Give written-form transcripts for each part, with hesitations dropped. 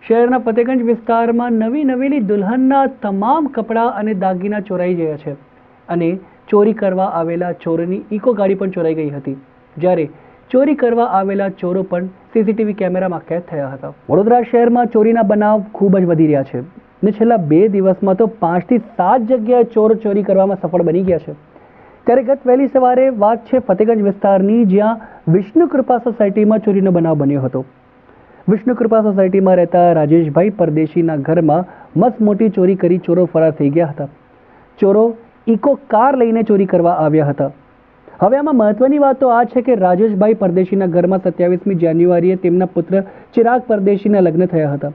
શહેરના ફતેગંજ વિસ્તારમાં નવી નવેલી દુલ્હનના તમામ કપડાં અને દાગીના ચોરાઈ ગયા છે અને ચોરી કરવા આવેલા ચોરોની ઇકો ગાડી પણ ચોરાઈ ગઈ હતી, જ્યારે ચોરી કરવા આવેલા ચોરો પણ સીસીટીવી કેમેરામાં કેદ થયા હતા। વડોદરા શહેરમાં ચોરીના બનાવ ખૂબ જ વધી રહ્યા છે અને છેલ્લા 2 દિવસમાં તો 5 થી 7 જગ્યાએ ચોરો ચોરી કરવામાં સફળ બની ગયા છે। ત્યારે ગત વહેલી સવારે વાત છે ફતેગંજ વિસ્તારની, જ્યાં વિષ્ણુ કૃપા સોસાયટીમાં ચોરીનો બનાવ બન્યો હતો। વિષ્ણુ કૃપા સોસાયટીમાં રહેતા રાજેશભાઈ પરદેશીના ઘરમાં મસ્ત મોટી ચોરી કરી ચોરો ફરાર થઈ ગયા હતા। ચોરો ઇકો કાર લઈને ચોરી કરવા આવ્યા હતા। હવે આમાં મહત્વની વાત તો આ છે કે રાજેશભાઈ પરદેશીના ઘરમાં 27મી જાન્યુઆરીએ તેમના પુત્ર ચિરાગ પરદેશીના લગ્ન થયા હતા।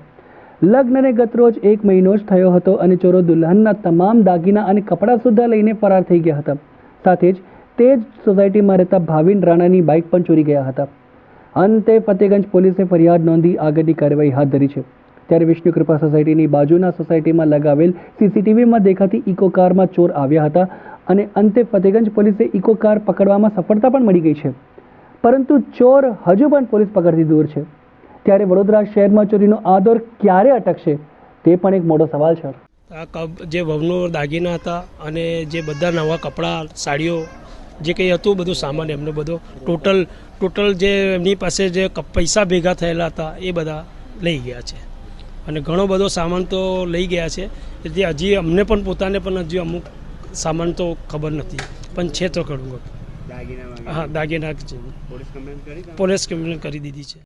લગ્નને ગતરોજ 1 મહિનો જ થયો હતો અને ચોરો દુલ્હનના તમામ દાગીના અને કપડાં સુદ્ધા લઈને ફરાર થઈ ગયા હતા। સાથે જ તે જ સોસાયટીમાં રહેતા ભાવિન રાણાની બાઇક પણ ચોરી ગયા હતા। અંતે ફતેગંજ પોલીસે ફરિયાદ નોંધી આગળની કાર્યવાહી હાથ ધરી છે। ત્યારે વિષ્ણુ કૃપા સોસાયટીની બાજુના સોસાયટીમાં લગાવેલ સીસીટીવીમાં દેખાતી ઇકો કારમાં ચોર આવ્યા હતા અને અંતે ફતેગંજ પોલીસે ઇકો કાર પકડવામાં સફળતા પણ મળી ગઈ છે, પરંતુ ચોર હજુ પણ પોલીસ પકડથી દૂર છે। ત્યારે વડોદરા શહેરમાં ચોરીનો આ દોર ક્યારે અટકશે તે પણ એક મોટો સવાલ છે। આ જે વહુનો દાગીના હતા અને જે બધા નવા કપડાં, સાડીઓ, જે કંઈ હતું બધું સામાન એમનો બધો ટોટલ જે એમની પાસે જે પૈસા ભેગા થયેલા હતા એ બધા લઈ ગયા છે અને ઘણો બધો સામાન તો લઈ ગયા છે। એટલે હજી અમને પણ પોતાને પણ હજી અમુક સામાન તો ખબર નથી, પણ છે તો ઘણું. હા, દાગીના પોલીસ કમ્પ્લેન કરી દીધી છે।